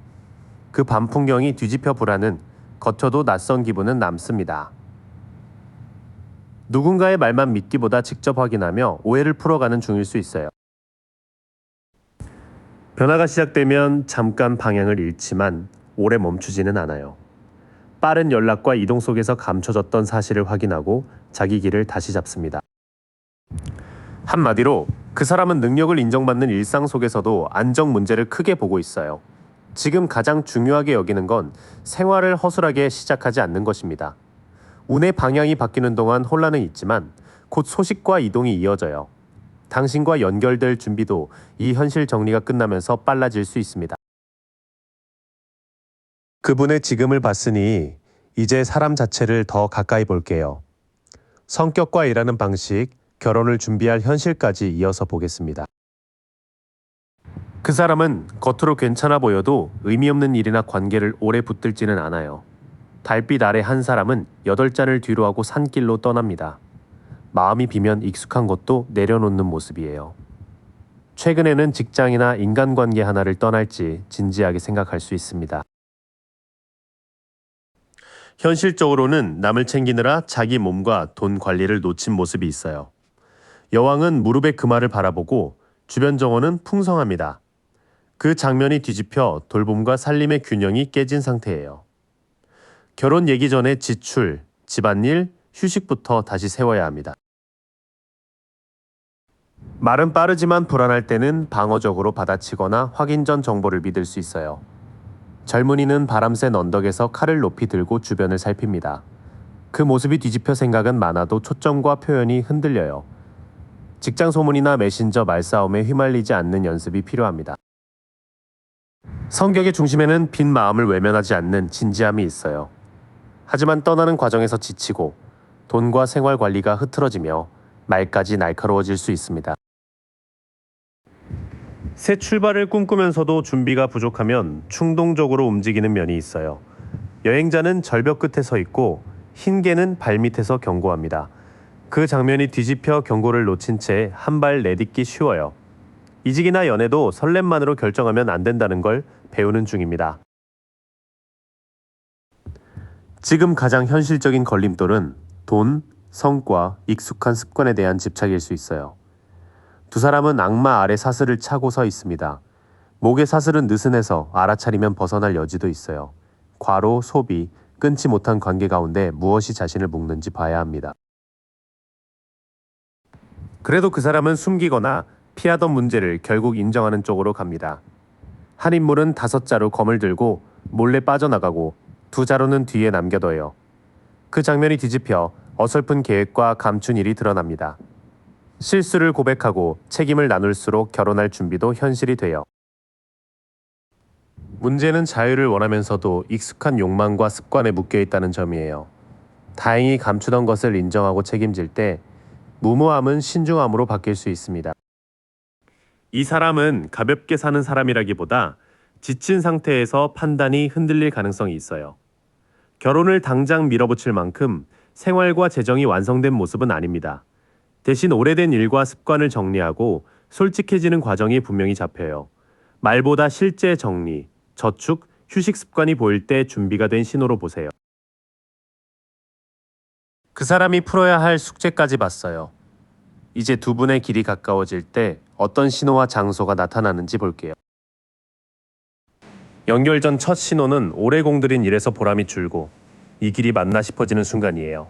그 밤 풍경이 뒤집혀 보라는 겉혀도 낯선 기분은 남습니다. 누군가의 말만 믿기보다 직접 확인하며 오해를 풀어가는 중일 수 있어요. 변화가 시작되면 잠깐 방향을 잃지만 오래 멈추지는 않아요. 빠른 연락과 이동 속에서 감춰졌던 사실을 확인하고 자기 길을 다시 잡습니다. 한마디로 그 사람은 능력을 인정받는 일상 속에서도 안정 문제를 크게 보고 있어요. 지금 가장 중요하게 여기는 건 생활을 허술하게 시작하지 않는 것입니다. 운의 방향이 바뀌는 동안 혼란은 있지만 곧 소식과 이동이 이어져요. 당신과 연결될 준비도 이 현실 정리가 끝나면서 빨라질 수 있습니다. 그분의 지금을 봤으니 이제 사람 자체를 더 가까이 볼게요. 성격과 일하는 방식, 결혼을 준비할 현실까지 이어서 보겠습니다. 그 사람은 겉으로 괜찮아 보여도 의미 없는 일이나 관계를 오래 붙들지는 않아요. 달빛 아래 한 사람은 8잔을 뒤로 하고 산길로 떠납니다. 마음이 비면 익숙한 것도 내려놓는 모습이에요. 최근에는 직장이나 인간관계 하나를 떠날지 진지하게 생각할 수 있습니다. 현실적으로는 남을 챙기느라 자기 몸과 돈 관리를 놓친 모습이 있어요. 여왕은 무릎에 금화를 바라보고 주변 정원은 풍성합니다. 그 장면이 뒤집혀 돌봄과 살림의 균형이 깨진 상태예요. 결혼 얘기 전에 지출, 집안일, 휴식부터 다시 세워야 합니다. 말은 빠르지만 불안할 때는 방어적으로 받아치거나 확인 전 정보를 믿을 수 있어요. 젊은이는 바람센 언덕에서 칼을 높이 들고 주변을 살핍니다. 그 모습이 뒤집혀 생각은 많아도 초점과 표현이 흔들려요. 직장 소문이나 메신저 말싸움에 휘말리지 않는 연습이 필요합니다. 성격의 중심에는 빈 마음을 외면하지 않는 진지함이 있어요. 하지만 떠나는 과정에서 지치고 돈과 생활 관리가 흐트러지며 말까지 날카로워질 수 있습니다. 새 출발을 꿈꾸면서도 준비가 부족하면 충동적으로 움직이는 면이 있어요. 여행자는 절벽 끝에 서 있고 흰 개는 발밑에서 경고합니다. 그 장면이 뒤집혀 경고를 놓친 채 한 발 내딛기 쉬워요. 이직이나 연애도 설렘만으로 결정하면 안 된다는 걸 배우는 중입니다. 지금 가장 현실적인 걸림돌은 돈, 성과, 익숙한 습관에 대한 집착일 수 있어요. 두 사람은 악마 아래 사슬을 차고 서 있습니다. 목의 사슬은 느슨해서 알아차리면 벗어날 여지도 있어요. 과로, 소비, 끊지 못한 관계 가운데 무엇이 자신을 묶는지 봐야 합니다. 그래도 그 사람은 숨기거나 피하던 문제를 결국 인정하는 쪽으로 갑니다. 한 인물은 5자루 검을 들고 몰래 빠져나가고 2자루는 뒤에 남겨둬요. 그 장면이 뒤집혀 어설픈 계획과 감춘 일이 드러납니다. 실수를 고백하고 책임을 나눌수록 결혼할 준비도 현실이 돼요. 문제는 자유를 원하면서도 익숙한 욕망과 습관에 묶여 있다는 점이에요. 다행히 감추던 것을 인정하고 책임질 때 무모함은 신중함으로 바뀔 수 있습니다. 이 사람은 가볍게 사는 사람이라기보다 지친 상태에서 판단이 흔들릴 가능성이 있어요. 결혼을 당장 밀어붙일 만큼 생활과 재정이 완성된 모습은 아닙니다. 대신 오래된 일과 습관을 정리하고 솔직해지는 과정이 분명히 잡혀요. 말보다 실제 정리, 저축, 휴식 습관이 보일 때 준비가 된 신호로 보세요. 그 사람이 풀어야 할 숙제까지 봤어요. 이제 두 분의 길이 가까워질 때 어떤 신호와 장소가 나타나는지 볼게요. 연결 전 첫 신호는 오래 공들인 일에서 보람이 줄고 이 길이 맞나 싶어지는 순간이에요.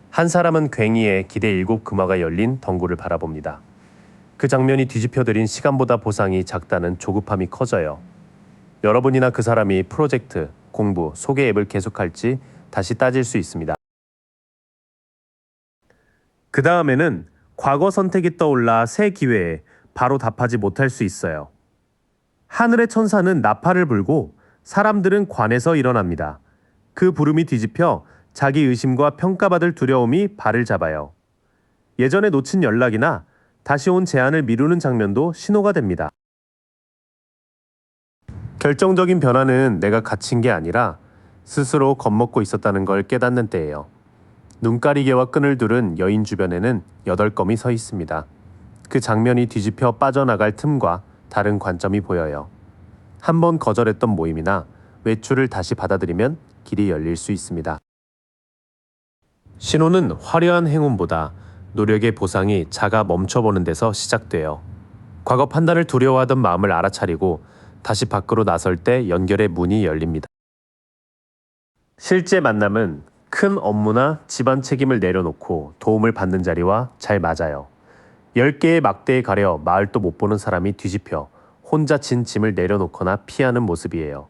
한 사람은 괭이에 기대 7 금화가 열린 덩굴을 바라봅니다. 그 장면이 뒤집혀드린 시간보다 보상이 작다는 조급함이 커져요. 여러분이나 그 사람이 프로젝트, 공부, 소개 앱을 계속할지 다시 따질 수 있습니다. 그 다음에는 과거 선택이 떠올라 새 기회에 바로 답하지 못할 수 있어요. 하늘의 천사는 나팔을 불고 사람들은 관에서 일어납니다. 그 부름이 뒤집혀 자기 의심과 평가받을 두려움이 발을 잡아요. 예전에 놓친 연락이나 다시 온 제안을 미루는 장면도 신호가 됩니다. 결정적인 변화는 내가 갇힌 게 아니라 스스로 겁먹고 있었다는 걸 깨닫는 때예요. 눈가리개와 끈을 두른 여인 주변에는 8검이 서 있습니다. 그 장면이 뒤집혀 빠져나갈 틈과 다른 관점이 보여요. 한번 거절했던 모임이나 외출을 다시 받아들이면 길이 열릴 수 있습니다. 신호는 화려한 행운보다 노력의 보상이 작아 멈춰보는 데서 시작돼요. 과거 판단을 두려워하던 마음을 알아차리고 다시 밖으로 나설 때 연결의 문이 열립니다. 실제 만남은 큰 업무나 집안 책임을 내려놓고 도움을 받는 자리와 잘 맞아요. 10개의 막대에 가려 마을도 못 보는 사람이 뒤집혀 혼자 진 짐을 내려놓거나 피하는 모습이에요.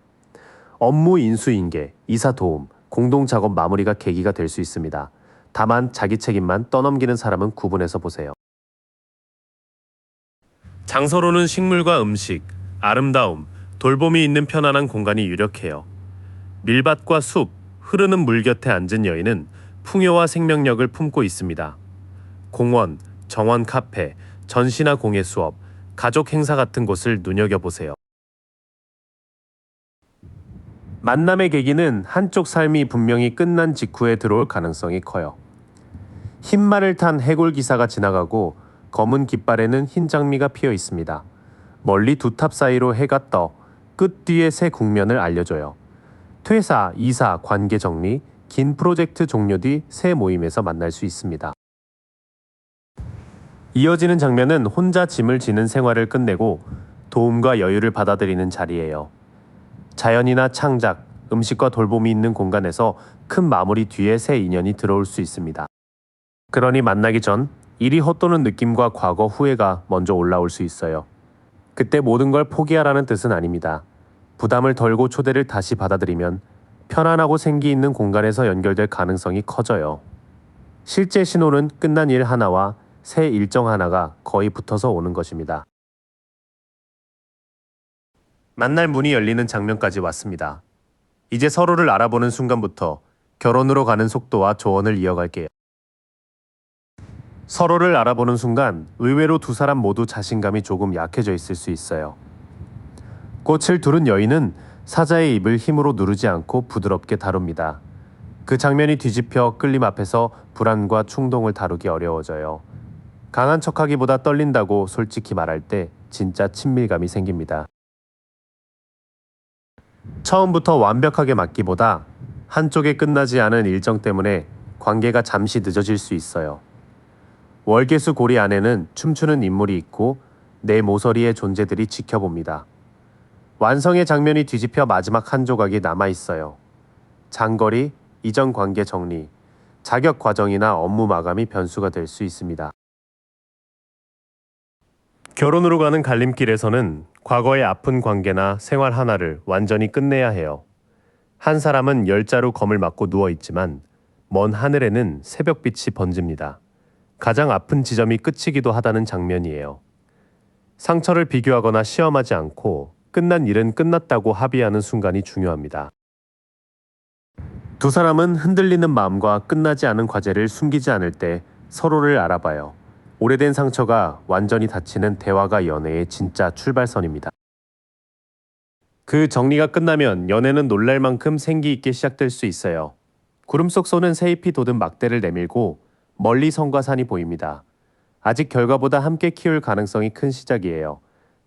업무 인수인계, 이사 도움, 공동작업 마무리가 계기가 될 수 있습니다. 다만 자기 책임만 떠넘기는 사람은 구분해서 보세요. 장서로는 식물과 음식, 아름다움, 돌봄이 있는 편안한 공간이 유력해요. 밀밭과 숲, 흐르는 물 곁에 앉은 여인은 풍요와 생명력을 품고 있습니다. 공원, 정원 카페, 전시나 공예 수업, 가족 행사 같은 곳을 눈여겨보세요. 만남의 계기는 한쪽 삶이 분명히 끝난 직후에 들어올 가능성이 커요. 흰 말을 탄 해골 기사가 지나가고 검은 깃발에는 흰 장미가 피어 있습니다. 멀리 두 탑 사이로 해가 떠 끝 뒤에 새 국면을 알려줘요. 퇴사, 이사, 관계 정리, 긴 프로젝트 종료 뒤 새 모임에서 만날 수 있습니다. 이어지는 장면은 혼자 짐을 지는 생활을 끝내고 도움과 여유를 받아들이는 자리예요. 자연이나 창작, 음식과 돌봄이 있는 공간에서 큰 마무리 뒤에 새 인연이 들어올 수 있습니다. 그러니 만나기 전 일이 헛도는 느낌과 과거 후회가 먼저 올라올 수 있어요. 그때 모든 걸 포기하라는 뜻은 아닙니다. 부담을 덜고 초대를 다시 받아들이면 편안하고 생기 있는 공간에서 연결될 가능성이 커져요. 실제 신호는 끝난 일 하나와 새 일정 하나가 거의 붙어서 오는 것입니다. 만날 문이 열리는 장면까지 왔습니다. 이제 서로를 알아보는 순간부터 결혼으로 가는 속도와 조언을 이어갈게요. 서로를 알아보는 순간 의외로 두 사람 모두 자신감이 조금 약해져 있을 수 있어요. 꽃을 두른 여인은 사자의 입을 힘으로 누르지 않고 부드럽게 다룹니다. 그 장면이 뒤집혀 끌림 앞에서 불안과 충동을 다루기 어려워져요. 강한 척하기보다 떨린다고 솔직히 말할 때 진짜 친밀감이 생깁니다. 처음부터 완벽하게 맞기보다 한쪽에 끝나지 않은 일정 때문에 관계가 잠시 늦어질 수 있어요. 월계수 고리 안에는 춤추는 인물이 있고 내 모서리의 존재들이 지켜봅니다. 완성의 장면이 뒤집혀 마지막 한 조각이 남아있어요. 장거리, 이전 관계 정리, 자격 과정이나 업무 마감이 변수가 될 수 있습니다. 결혼으로 가는 갈림길에서는 과거의 아픈 관계나 생활 하나를 완전히 끝내야 해요. 한 사람은 열자루 검을 맞고 누워있지만 먼 하늘에는 새벽빛이 번집니다. 가장 아픈 지점이 끝이기도 하다는 장면이에요. 상처를 비교하거나 시험하지 않고 끝난 일은 끝났다고 합의하는 순간이 중요합니다. 두 사람은 흔들리는 마음과 끝나지 않은 과제를 숨기지 않을 때 서로를 알아봐요. 오래된 상처가 완전히 닫히는 대화가 연애의 진짜 출발선입니다. 그 정리가 끝나면 연애는 놀랄 만큼 생기 있게 시작될 수 있어요. 구름 속 소는 새잎이 돋은 막대를 내밀고 멀리 성과 산이 보입니다. 아직 결과보다 함께 키울 가능성이 큰 시작이에요.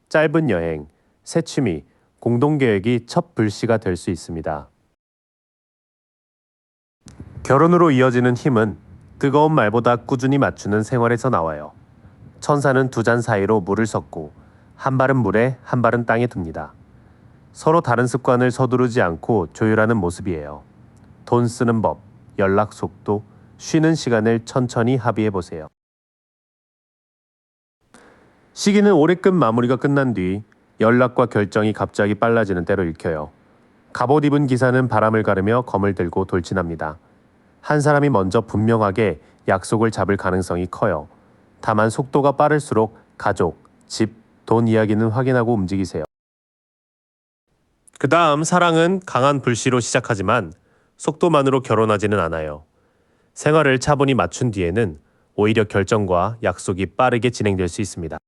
짧은 여행, 새 취미, 공동계획이 첫 불씨가 될 수 있습니다. 결혼으로 이어지는 힘은 뜨거운 말보다 꾸준히 맞추는 생활에서 나와요. 천사는 두 잔 사이로 물을 섞고 한 발은 물에 한 발은 땅에 둡니다. 서로 다른 습관을 서두르지 않고 조율하는 모습이에요. 돈 쓰는 법, 연락 속도, 쉬는 시간을 천천히 합의해 보세요. 시기는 오래 끈 마무리가 끝난 뒤 연락과 결정이 갑자기 빨라지는 때로 읽혀요. 갑옷 입은 기사는 바람을 가르며 검을 들고 돌진합니다. 한 사람이 먼저 분명하게 약속을 잡을 가능성이 커요. 다만 속도가 빠를수록 가족, 집, 돈 이야기는 확인하고 움직이세요. 그 다음 사랑은 강한 불씨로 시작하지만 속도만으로 결혼하지는 않아요. 생활을 차분히 맞춘 뒤에는 오히려 결정과 약속이 빠르게 진행될 수 있습니다.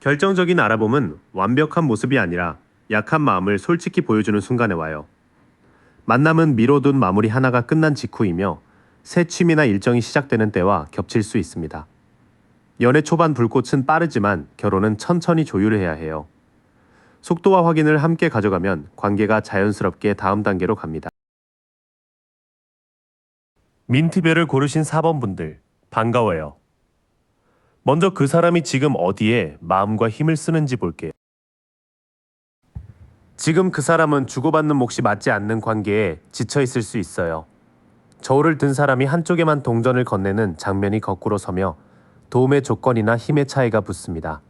결정적인 알아봄은 완벽한 모습이 아니라 약한 마음을 솔직히 보여주는 순간에 와요. 만남은 미뤄둔 마무리 하나가 끝난 직후이며 새 취미나 일정이 시작되는 때와 겹칠 수 있습니다. 연애 초반 불꽃은 빠르지만 결혼은 천천히 조율해야 해요. 속도와 확인을 함께 가져가면 관계가 자연스럽게 다음 단계로 갑니다. 민트별을 고르신 4번 분들, 반가워요. 먼저 그 사람이 지금 어디에 마음과 힘을 쓰는지 볼게요. 지금 그 사람은 주고받는 몫이 맞지 않는 관계에 지쳐 있을 수 있어요. 저울을 든 사람이 한쪽에만 동전을 건네는 장면이 거꾸로 서며 도움의 조건이나 힘의 차이가 붙습니다.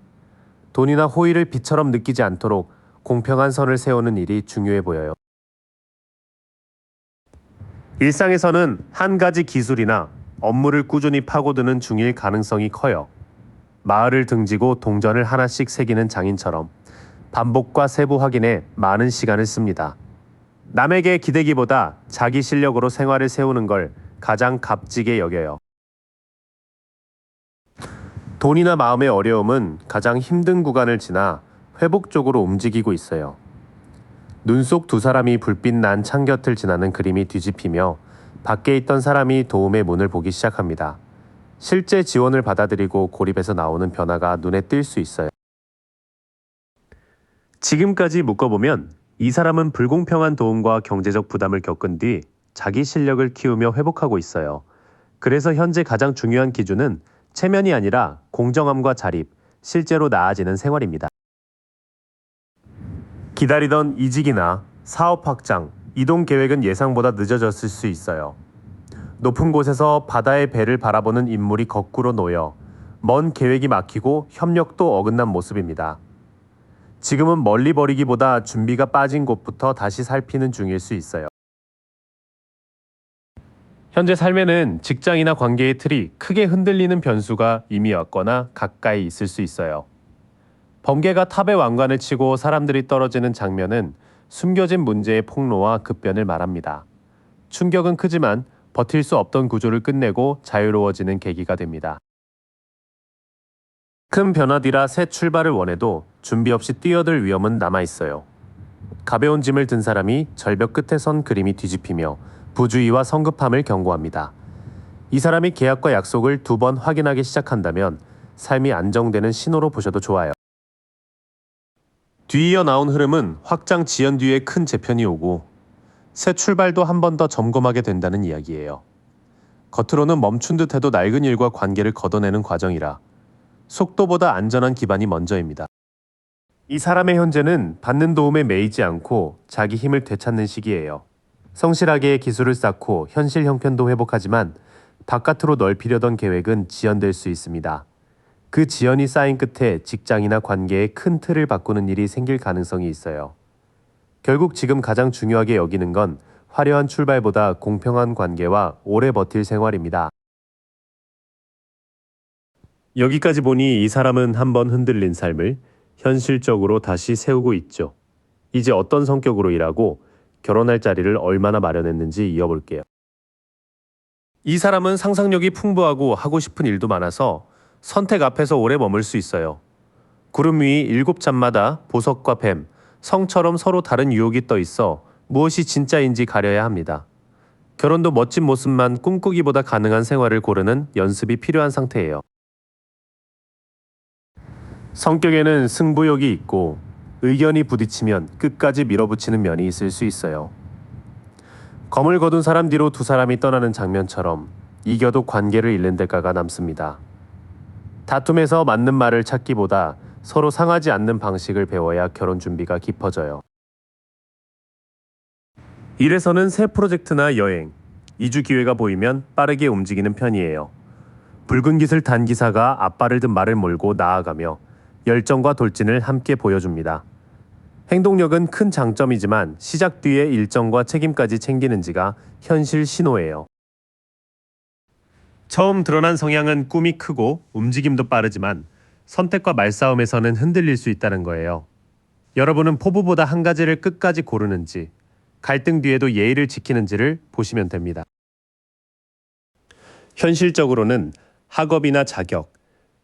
돈이나 호의를 비처럼 느끼지 않도록 공평한 선을 세우는 일이 중요해 보여요. 일상에서는 한 가지 기술이나 업무를 꾸준히 파고드는 중일 가능성이 커요. 마을을 등지고 동전을 하나씩 새기는 장인처럼 반복과 세부 확인에 많은 시간을 씁니다. 남에게 기대기보다 자기 실력으로 생활을 세우는 걸 가장 값지게 여겨요. 돈이나 마음의 어려움은 가장 힘든 구간을 지나 회복 쪽으로 움직이고 있어요. 눈 속 두 사람이 불빛 난 창 곁을 지나는 그림이 뒤집히며 밖에 있던 사람이 도움의 문을 보기 시작합니다. 실제 지원을 받아들이고 고립에서 나오는 변화가 눈에 띌 수 있어요. 지금까지 묶어보면 이 사람은 불공평한 도움과 경제적 부담을 겪은 뒤 자기 실력을 키우며 회복하고 있어요. 그래서 현재 가장 중요한 기준은 체면이 아니라 공정함과 자립, 실제로 나아지는 생활입니다. 기다리던 이직이나 사업 확장, 이동 계획은 예상보다 늦어졌을 수 있어요. 높은 곳에서 바다의 배를 바라보는 인물이 거꾸로 놓여 먼 계획이 막히고 협력도 어긋난 모습입니다. 지금은 멀리 버리기보다 준비가 빠진 곳부터 다시 살피는 중일 수 있어요. 현재 삶에는 직장이나 관계의 틀이 크게 흔들리는 변수가 이미 왔거나 가까이 있을 수 있어요. 번개가 탑의 왕관을 치고 사람들이 떨어지는 장면은 숨겨진 문제의 폭로와 급변을 말합니다. 충격은 크지만 버틸 수 없던 구조를 끝내고 자유로워지는 계기가 됩니다. 큰 변화 뒤라 새 출발을 원해도 준비 없이 뛰어들 위험은 남아있어요. 가벼운 짐을 든 사람이 절벽 끝에 선 그림이 뒤집히며 부주의와 성급함을 경고합니다. 이 사람이 계약과 약속을 2번 확인하기 시작한다면 삶이 안정되는 신호로 보셔도 좋아요. 뒤이어 나온 흐름은 확장 지연 뒤에 큰 재편이 오고 새 출발도 한 번 더 점검하게 된다는 이야기예요. 겉으로는 멈춘 듯해도 낡은 일과 관계를 걷어내는 과정이라 속도보다 안전한 기반이 먼저입니다. 이 사람의 현재는 받는 도움에 매이지 않고 자기 힘을 되찾는 시기예요. 성실하게 기술을 쌓고 현실 형편도 회복하지만 바깥으로 넓히려던 계획은 지연될 수 있습니다. 그 지연이 쌓인 끝에 직장이나 관계의 큰 틀을 바꾸는 일이 생길 가능성이 있어요. 결국 지금 가장 중요하게 여기는 건 화려한 출발보다 공평한 관계와 오래 버틸 생활입니다. 여기까지 보니 이 사람은 한번 흔들린 삶을 현실적으로 다시 세우고 있죠. 이제 어떤 성격으로 일하고 결혼할 자리를 얼마나 마련했는지 이어볼게요. 이 사람은 상상력이 풍부하고 하고 싶은 일도 많아서 선택 앞에서 오래 머물 수 있어요. 구름 위 7잠마다 보석과 뱀, 성처럼 서로 다른 유혹이 떠 있어 무엇이 진짜인지 가려야 합니다. 결혼도 멋진 모습만 꿈꾸기보다 가능한 생활을 고르는 연습이 필요한 상태예요. 성격에는 승부욕이 있고 의견이 부딪히면 끝까지 밀어붙이는 면이 있을 수 있어요. 검을 거둔 사람 뒤로 두 사람이 떠나는 장면처럼 이겨도 관계를 잃는 대가가 남습니다. 다툼에서 맞는 말을 찾기보다 서로 상하지 않는 방식을 배워야 결혼 준비가 깊어져요. 일에서는 새 프로젝트나 여행, 이주 기회가 보이면 빠르게 움직이는 편이에요. 붉은 깃을 단 기사가 앞발을 든 말을 몰고 나아가며 열정과 돌진을 함께 보여줍니다. 행동력은 큰 장점이지만 시작 뒤에 일정과 책임까지 챙기는지가 현실 신호예요. 처음 드러난 성향은 꿈이 크고 움직임도 빠르지만 선택과 말싸움에서는 흔들릴 수 있다는 거예요. 여러분은 포부보다 한 가지를 끝까지 고르는지, 갈등 뒤에도 예의를 지키는지를 보시면 됩니다. 현실적으로는 학업이나 자격,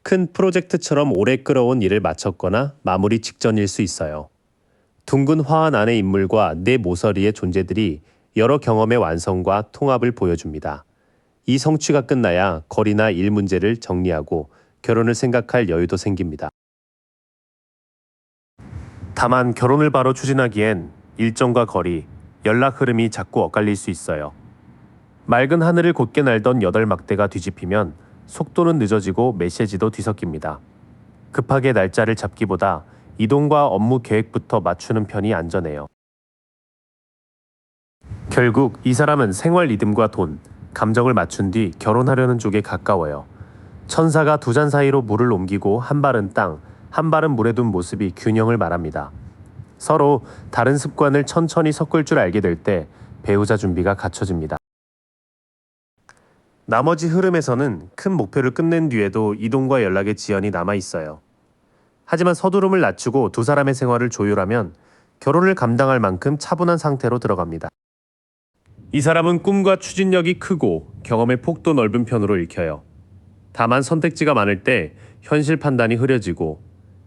큰 프로젝트처럼 오래 끌어온 일을 마쳤거나 마무리 직전일 수 있어요. 둥근 화환 안의 인물과 내 모서리의 존재들이 여러 경험의 완성과 통합을 보여줍니다. 이 성취가 끝나야 거리나 일 문제를 정리하고 결혼을 생각할 여유도 생깁니다. 다만 결혼을 바로 추진하기엔 일정과 거리, 연락 흐름이 자꾸 엇갈릴 수 있어요. 맑은 하늘을 곧게 날던 8막대가 뒤집히면 속도는 늦어지고 메시지도 뒤섞입니다. 급하게 날짜를 잡기보다 이동과 업무 계획부터 맞추는 편이 안전해요. 결국 이 사람은 생활 리듬과 돈, 감정을 맞춘 뒤 결혼하려는 쪽에 가까워요. 천사가 두 잔 사이로 물을 옮기고 한 발은 땅, 한 발은 물에 둔 모습이 균형을 말합니다. 서로 다른 습관을 천천히 섞을 줄 알게 될 때 배우자 준비가 갖춰집니다. 나머지 흐름에서는 큰 목표를 끝낸 뒤에도 이동과 연락의 지연이 남아 있어요. 하지만 서두름을 낮추고 두 사람의 생활을 조율하면 결혼을 감당할 만큼 차분한 상태로 들어갑니다. 이 사람은 꿈과 추진력이 크고 경험의 폭도 넓은 편으로 읽혀요. 다만 선택지가 많을 때 현실 판단이 흐려지고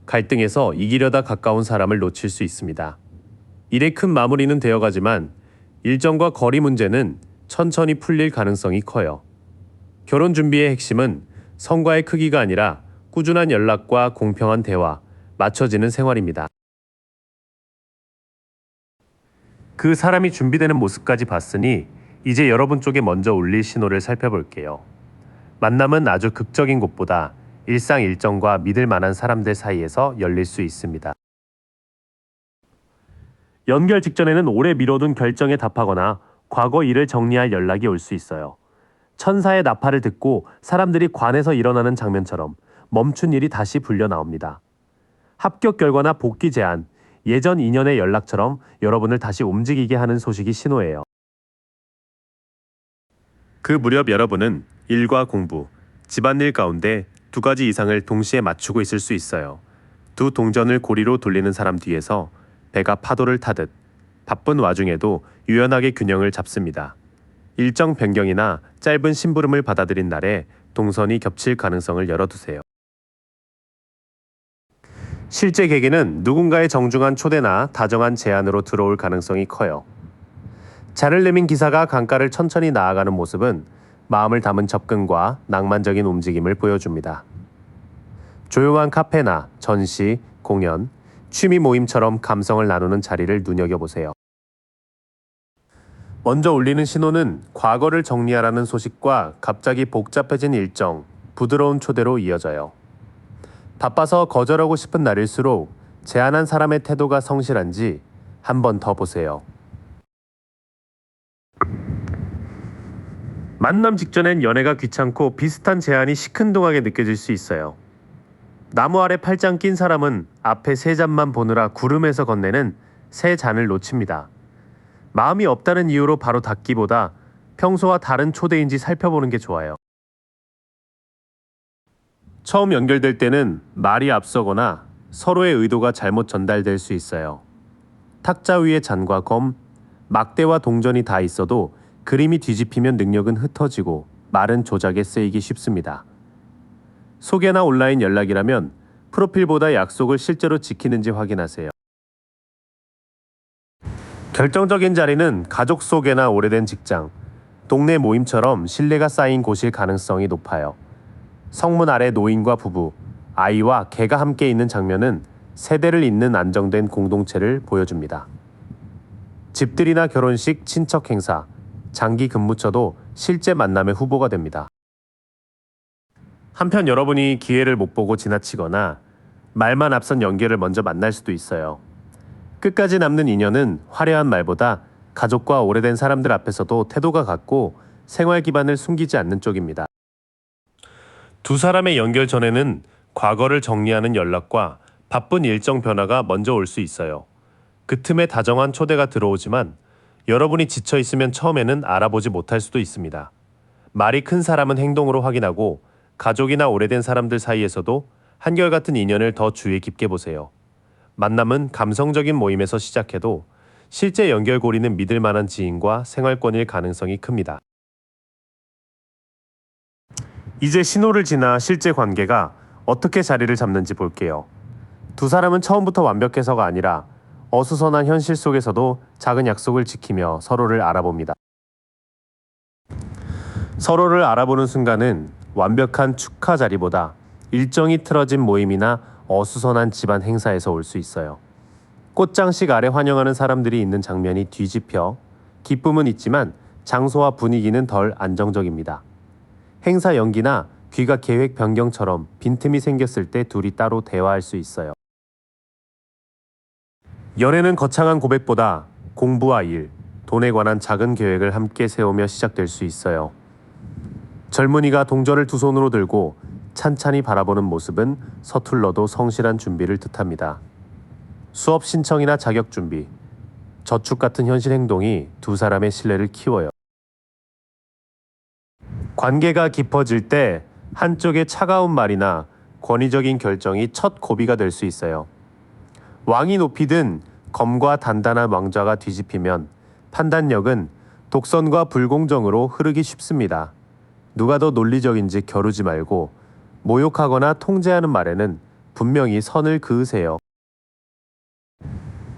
갈등에서 이기려다 가까운 사람을 놓칠 수 있습니다. 일의 큰 마무리는 되어가지만 일정과 거리 문제는 천천히 풀릴 가능성이 커요. 결혼 준비의 핵심은 성과의 크기가 아니라 꾸준한 연락과 공평한 대화, 맞춰지는 생활입니다. 그 사람이 준비되는 모습까지 봤으니 이제 여러분 쪽에 먼저 울릴 신호를 살펴볼게요. 만남은 아주 극적인 곳보다 일상 일정과 믿을 만한 사람들 사이에서 열릴 수 있습니다. 연결 직전에는 오래 미뤄둔 결정에 답하거나 과거 일을 정리할 연락이 올 수 있어요. 천사의 나팔을 듣고 사람들이 관에서 일어나는 장면처럼 멈춘 일이 다시 불려 나옵니다. 합격 결과나 복귀 제안, 예전 인연의 연락처럼 여러분을 다시 움직이게 하는 소식이 신호예요. 그 무렵 여러분은 일과 공부, 집안일 가운데 두 가지 이상을 동시에 맞추고 있을 수 있어요. 두 동전을 고리로 돌리는 사람 뒤에서 배가 파도를 타듯 바쁜 와중에도 유연하게 균형을 잡습니다. 일정 변경이나 짧은 심부름을 받아들인 날에 동선이 겹칠 가능성을 열어두세요. 실제 계기는 누군가의 정중한 초대나 다정한 제안으로 들어올 가능성이 커요. 잔을 내민 기사가 강가를 천천히 나아가는 모습은 마음을 담은 접근과 낭만적인 움직임을 보여줍니다. 조용한 카페나 전시, 공연, 취미 모임처럼 감성을 나누는 자리를 눈여겨보세요. 먼저 울리는 신호는 과거를 정리하라는 소식과 갑자기 복잡해진 일정, 부드러운 초대로 이어져요. 바빠서 거절하고 싶은 날일수록 제안한 사람의 태도가 성실한지 한 번 더 보세요. 만남 직전엔 연애가 귀찮고 비슷한 제안이 시큰둥하게 느껴질 수 있어요. 나무 아래 팔짱 낀 사람은 앞에 세 잔만 보느라 구름에서 건네는 세 잔을 놓칩니다. 마음이 없다는 이유로 바로 닫기보다 평소와 다른 초대인지 살펴보는 게 좋아요. 처음 연결될 때는 말이 앞서거나 서로의 의도가 잘못 전달될 수 있어요. 탁자 위에 잔과 검, 막대와 동전이 다 있어도 그림이 뒤집히면 능력은 흩어지고 말은 조작에 쓰이기 쉽습니다. 소개나 온라인 연락이라면 프로필보다 약속을 실제로 지키는지 확인하세요. 결정적인 자리는 가족 소개나 오래된 직장, 동네 모임처럼 신뢰가 쌓인 곳일 가능성이 높아요. 성문 아래 노인과 부부, 아이와 개가 함께 있는 장면은 세대를 잇는 안정된 공동체를 보여줍니다. 집들이나 결혼식, 친척 행사, 장기 근무처도 실제 만남의 후보가 됩니다. 한편 여러분이 기회를 못 보고 지나치거나 말만 앞선 연결을 먼저 만날 수도 있어요. 끝까지 남는 인연은 화려한 말보다 가족과 오래된 사람들 앞에서도 태도가 같고 생활 기반을 숨기지 않는 쪽입니다. 두 사람의 연결 전에는 과거를 정리하는 연락과 바쁜 일정 변화가 먼저 올 수 있어요. 그 틈에 다정한 초대가 들어오지만 여러분이 지쳐 있으면 처음에는 알아보지 못할 수도 있습니다. 말이 큰 사람은 행동으로 확인하고 가족이나 오래된 사람들 사이에서도 한결같은 인연을 더 주의 깊게 보세요. 만남은 감성적인 모임에서 시작해도 실제 연결고리는 믿을 만한 지인과 생활권일 가능성이 큽니다. 이제 신호를 지나 실제 관계가 어떻게 자리를 잡는지 볼게요. 두 사람은 처음부터 완벽해서가 아니라 어수선한 현실 속에서도 작은 약속을 지키며 서로를 알아봅니다. 서로를 알아보는 순간은 완벽한 축하 자리보다 일정이 틀어진 모임이나 어수선한 집안 행사에서 올 수 있어요. 꽃장식 아래 환영하는 사람들이 있는 장면이 뒤집혀 기쁨은 있지만 장소와 분위기는 덜 안정적입니다. 행사 연기나 귀가 계획 변경처럼 빈틈이 생겼을 때 둘이 따로 대화할 수 있어요. 연애는 거창한 고백보다 공부와 일, 돈에 관한 작은 계획을 함께 세우며 시작될 수 있어요. 젊은이가 동전을 두 손으로 들고 찬찬히 바라보는 모습은 서툴러도 성실한 준비를 뜻합니다. 수업 신청이나 자격 준비, 저축 같은 현실 행동이 두 사람의 신뢰를 키워요. 관계가 깊어질 때 한쪽의 차가운 말이나 권위적인 결정이 첫 고비가 될 수 있어요. 왕이 높이 든 검과 단단한 왕좌가 뒤집히면 판단력은 독선과 불공정으로 흐르기 쉽습니다. 누가 더 논리적인지 겨루지 말고 모욕하거나 통제하는 말에는 분명히 선을 그으세요.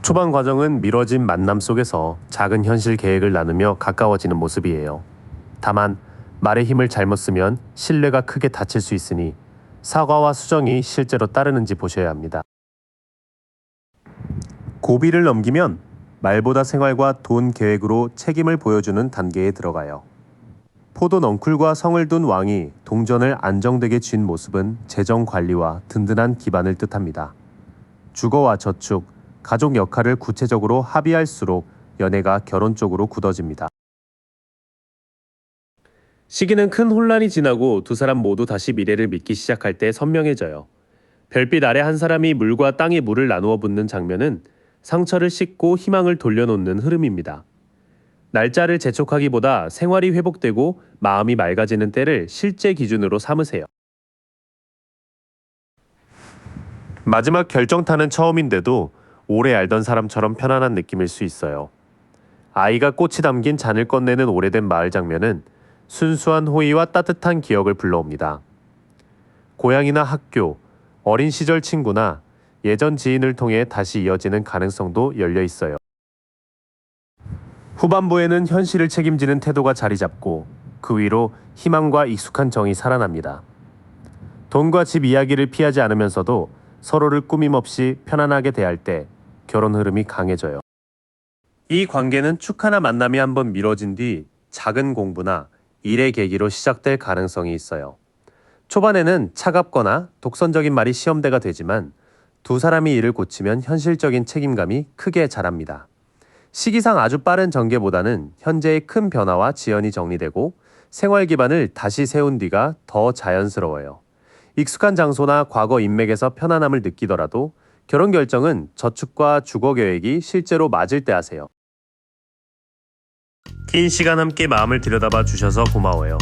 초반 과정은 미뤄진 만남 속에서 작은 현실 계획을 나누며 가까워지는 모습이에요. 다만 말의 힘을 잘못 쓰면 신뢰가 크게 다칠 수 있으니 사과와 수정이 실제로 따르는지 보셔야 합니다. 고비를 넘기면 말보다 생활과 돈 계획으로 책임을 보여주는 단계에 들어가요. 포도 넝쿨과 성을 둔 왕이 동전을 안정되게 쥔 모습은 재정 관리와 든든한 기반을 뜻합니다. 주거와 저축, 가족 역할을 구체적으로 합의할수록 연애가 결혼 쪽으로 굳어집니다. 시기는 큰 혼란이 지나고 두 사람 모두 다시 미래를 믿기 시작할 때 선명해져요. 별빛 아래 한 사람이 물과 땅에 물을 나누어 붓는 장면은 상처를 씻고 희망을 돌려놓는 흐름입니다. 날짜를 재촉하기보다 생활이 회복되고 마음이 맑아지는 때를 실제 기준으로 삼으세요. 마지막 결정타는 처음인데도 오래 알던 사람처럼 편안한 느낌일 수 있어요. 아이가 꽃이 담긴 잔을 꺼내는 오래된 마을 장면은 순수한 호의와 따뜻한 기억을 불러옵니다. 고향이나 학교, 어린 시절 친구나 예전 지인을 통해 다시 이어지는 가능성도 열려 있어요. 후반부에는 현실을 책임지는 태도가 자리 잡고 그 위로 희망과 익숙한 정이 살아납니다. 돈과 집 이야기를 피하지 않으면서도 서로를 꾸밈없이 편안하게 대할 때 결혼 흐름이 강해져요. 이 관계는 축하나 만남이 한번 미뤄진 뒤 작은 공부나 일의 계기로 시작될 가능성이 있어요. 초반에는 차갑거나 독선적인 말이 시험대가 되지만 두 사람이 이를 고치면 현실적인 책임감이 크게 자랍니다. 시기상 아주 빠른 전개보다는 현재의 큰 변화와 지연이 정리되고 생활 기반을 다시 세운 뒤가 더 자연스러워요. 익숙한 장소나 과거 인맥에서 편안함을 느끼더라도 결혼 결정은 저축과 주거 계획이 실제로 맞을 때 하세요. 긴 시간 함께 마음을 들여다봐 주셔서 고마워요.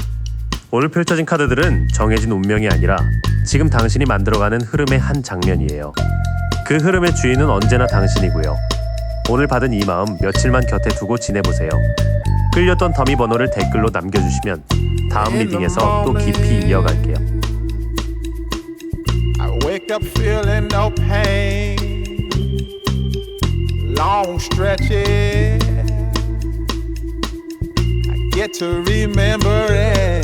오늘 펼쳐진 카드들은 정해진 운명이 아니라 지금 당신이 만들어가는 흐름의 한 장면이에요. 그 흐름의 주인은 언제나 당신이고요. 오늘 받은 이 마음 며칠만 곁에 두고 지내보세요. 끌렸던 더미 번호를 댓글로 남겨주시면 다음 리딩에서 또 깊이 이어갈게요.
I wake up feeling no pain. Long stretches I get to remember it.